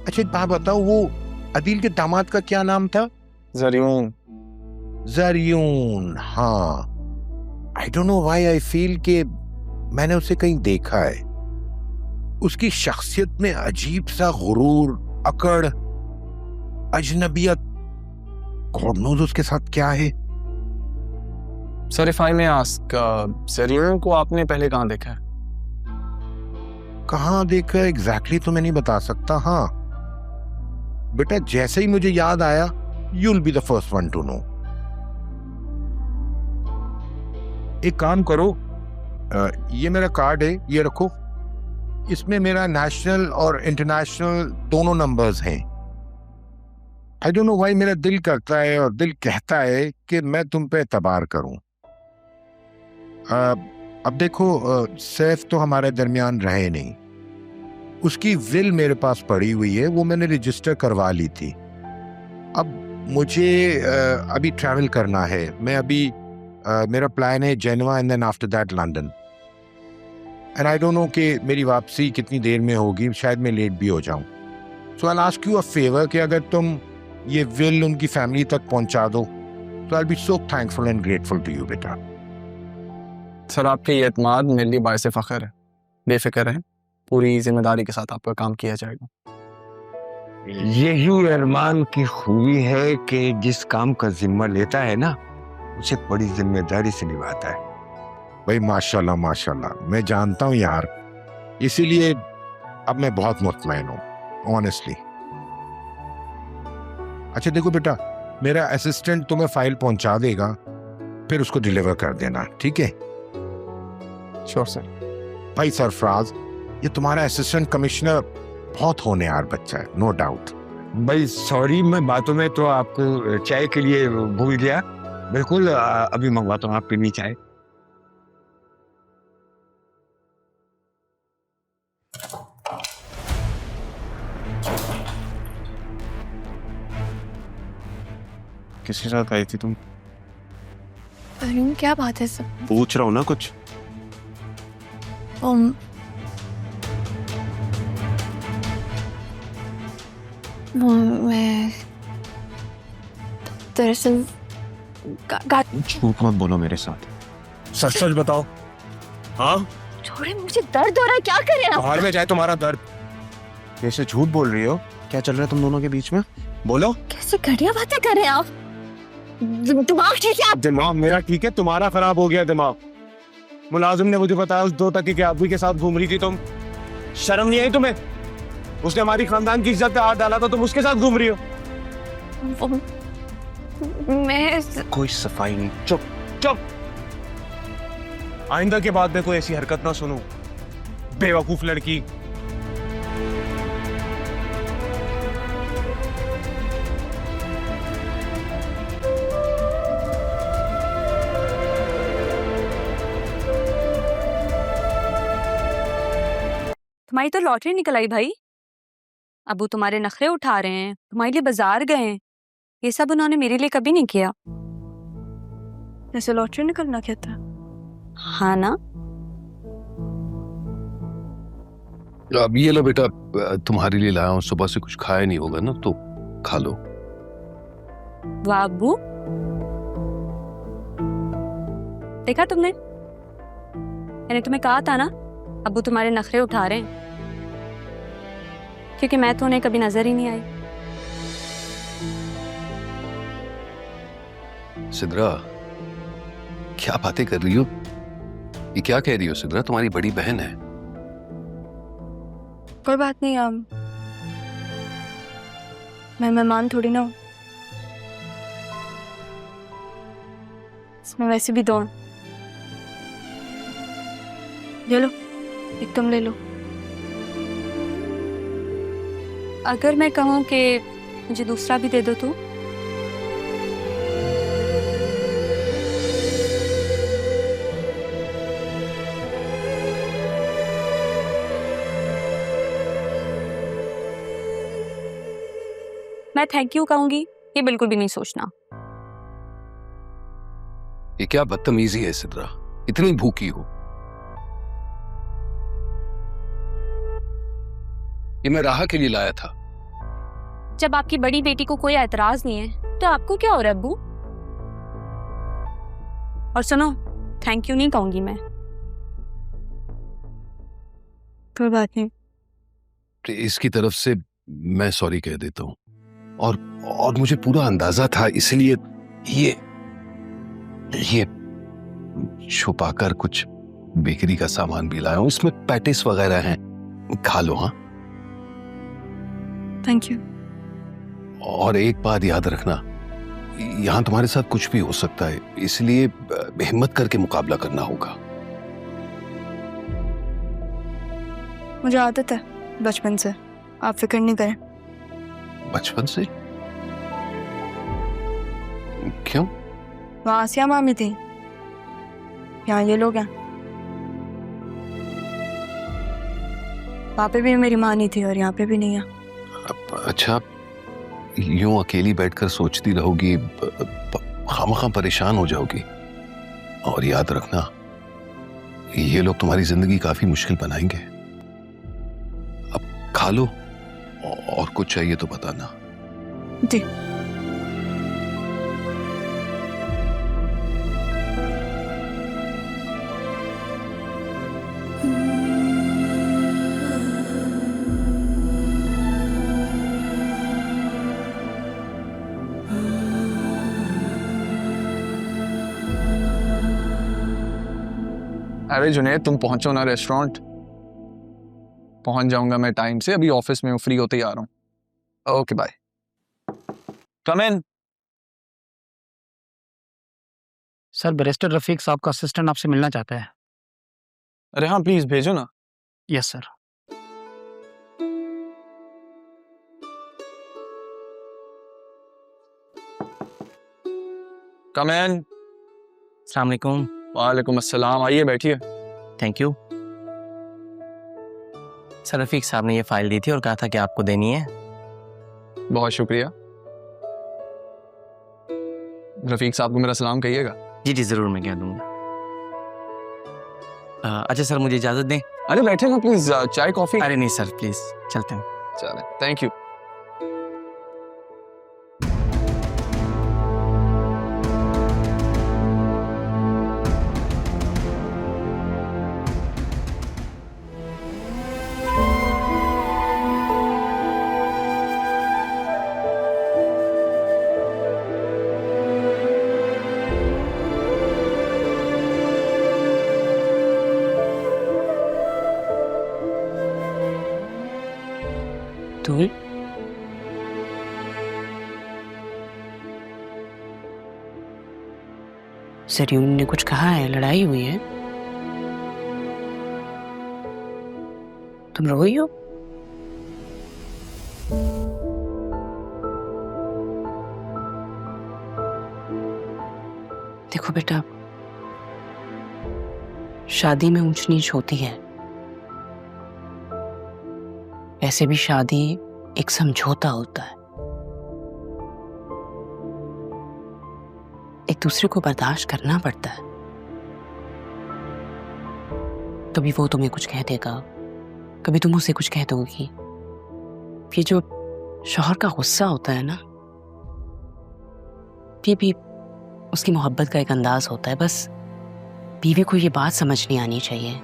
अच्छा एक बात बताओ, वो अदील के दामाद का क्या नाम था? जरियून। जरियून, हाँ। आई don't know why I feel कि मैंने उसे कहीं देखा है। उसकी शख्सियत में अजीब सा गुरूर, अकड़, अजनबियत, गॉड नोज उसके साथ क्या है। Sir if I may ask, Zariyun को आपने पहले कहाँ देखा है? कहाँ देखा एग्जैक्टली तो मैं नहीं बता सकता। हाँ बेटा, जैसे ही मुझे याद आया, you will be the first one to know. एक काम करो, ये मेरा कार्ड है, ये रखो। इसमें मेरा नेशनल और इंटरनेशनल दोनों नंबर्स हैं। आई डोंट नो व्हाई मेरा दिल करता है और दिल कहता है कि मैं तुम पे एतबार करूं। अब देखो, सैफ तो हमारे दरमियान रहे नहीं। उसकी विल मेरे पास पड़ी हुई है, वो मैंने रजिस्टर करवा ली थी। अब मुझे अभी ट्रैवल करना है। मैं अभी मेरा प्लान है Geneva and then after that London. And I don't know कि मेरी वापसी कितनी देर में होगी, शायद मैं लेट भी हो जाऊं। So I ask you a favour कि अगर तुम ये विल उनकी फैमिली तक पहुंचा दो तो I be so thankful and grateful to you बेटा। सर आपके ये एतमाद मेरे लिए बायसे फ़ख्र है। बेफिक्र रहें, पूरी जिम्मेदारी के साथ आपका काम किया जाएगा। यही अरमान की खूबी है कि जिस काम का जिम्मा लेता है ना, उसे बड़ी जिम्मेदारी से निभाता है। भाई माशाल्लाह माशाल्लाह, मैं जानता हूँ यार, इसीलिए अब मैं बहुत मुतमईन हूँ ऑनेस्टली। अच्छा देखो बेटा, मेरा असिस्टेंट तुम्हें फाइल पहुंचा देगा, फिर उसको डिलीवर कर देना, ठीक है? Sure sir. भाई सरफराज, ये तुम्हारा असिस्टेंट कमिश्नर बहुत होनहार बच्चा है, नो डाउट। भाई सॉरी, मैं बातों में तो आपको चाय के लिए भूल गया। बिल्कुल, अभी मंगवाता हूँ, आप पीनी चाय। किसके साथ आई थी तुम? अरुण क्या बात है सब? पूछ रहा हूँ ना कुछ। मैं दरअसल झूठ मत बोलो मेरे साथ, सच सच बताओ। हाँ छोड़े, मुझे दर्द हो रहा है, क्या करें आप? बाहर में जाए तुम्हारा दर्द। कैसे झूठ बोल रही हो? क्या चल रहा है तुम दोनों के बीच में? बोलो। कैसे घटिया बातें कर रहे हैं आप? दिमाग ठीक है आप? दिमाग मेरा ठीक है, तुम्हारा खराब हो गया दिमाग। मुलाजिम ने मुझे बताया उस 2 टके के आदमी के साथ घूम रही थी तुम। शर्म नहीं आई तुम्हें? उसने हमारी खानदान की इज्जत पे हाथ डाला था, तुम उसके साथ घूम रही हो। मैं कोई सफाई नहीं, चुप चुप। आइंदा के बाद में कोई ऐसी हरकत ना सुनूं, बेवकूफ लड़की। तुम्हारी तो लॉटरी निकल आई भाई। अबू तुम्हारे नखरे उठा रहे हैं, तुम्हारे लिए बाजार गए हैं। ये सब उन्होंने मेरे लिए कभी नहीं किया। जैसे लॉटरी निकलना क्या था? हाँ ना? अब ये लो बेटा, तुम्हारे लिए लाया हूँ। सुबह से कुछ खाया नहीं होगा ना, तो खा लो। वाह अबू, देखा तुमने? मैंने तुम्हें कहा था ना, अबू तुम्हारे नखरे उठा रहे हैं, क्योंकि मैं तो उन्हें कभी नजर ही नहीं आई। सिद्रा, क्या बातें कर रही हो? ये क्या कह रही हो सिद्रा? तुम्हारी बड़ी बहन है। कोई बात नहीं, मैं मेहमान थोड़ी ना हूँ। इसमें वैसे भी 2 ले लो, एक तुम ले लो। अगर मैं कहूँ कि मुझे दूसरा भी दे दो तो? मैं थैंक यू कहूंगी, ये बिल्कुल भी नहीं सोचना। ये क्या बदतमीजी है सिद्रा? इतनी भूखी हो? ये मैं राहा के लिए लाया था, जब आपकी बड़ी बेटी को कोई एतराज नहीं है तो आपको क्या हो रहा है अब्बू? और सुनो, थैंक यू नहीं कहूंगी मैं। कोई बात नहीं। इसकी तरफ से मैं सॉरी कह देता हूँ। और मुझे पूरा अंदाजा था, इसलिए ये छुपाकर कुछ बेकरी का सामान भी लाया हूँ। इसमें पैटिस वगैरह हैं, खा लो। हाँ, थैंक यू। और एक बात याद रखना, यहाँ तुम्हारे साथ कुछ भी हो सकता है, इसलिए हिम्मत करके मुकाबला करना होगा। मुझे आदत है बचपन से, आप फिक्र नहीं करें। बचपन से? क्यों? वहाँ आसिया मामी थी, यहाँ ये लोग हैं। वहाँ पे भी मेरी माँ नहीं थी और यहाँ पे भी नहीं है। अच्छा, यूं अकेली बैठकर सोचती रहोगी, खामखा परेशान हो जाओगी। और याद रखना, ये लोग तुम्हारी जिंदगी काफी मुश्किल बनाएंगे। अब खा लो, और कुछ चाहिए तो बताना। जी। अरे जुनैद, तुम पहुंचो ना रेस्टोरेंट। पहुंच जाऊंगा मैं टाइम से, अभी ऑफिस में हूँ, फ्री होते ही आ रहा हूँ। Okay bye. Come in. Sir, barrister Rafiq साहब का असिस्टेंट आपसे मिलना चाहता है। अरे हाँ, प्लीज भेजो ना। Yes sir. Come in. अस्सलाम वालेकुम। वालेकुम अस्सलाम, आइए बैठिए। Thank you. सर, रफीक साहब ने ये फाइल दी थी और कहा था कि आपको देनी है। बहुत शुक्रिया। रफीक साहब को मेरा सलाम कहिएगा। जी जी, जरूर मैं कह दूंगा। अच्छा सर, मुझे इजाजत दें। अरे बैठे ना प्लीज, चाय कॉफी। अरे नहीं सर, प्लीज चलते हैं। चले, थैंक यू। तूल, सरियून ने कुछ कहा है? लड़ाई हुई है? तुम रोई हो? देखो बेटा, शादी में ऊंच नीच होती है, ऐसे भी शादी एक समझौता होता है। एक दूसरे को बर्दाश्त करना पड़ता है। कभी वो तुम्हें कुछ कह देगा, कभी तुम उसे कुछ कह दोगी। ये जो शौहर का गुस्सा होता है ना, ये भी उसकी मोहब्बत का एक अंदाज होता है। बस बीवी को ये बात समझ नहीं आनी चाहिए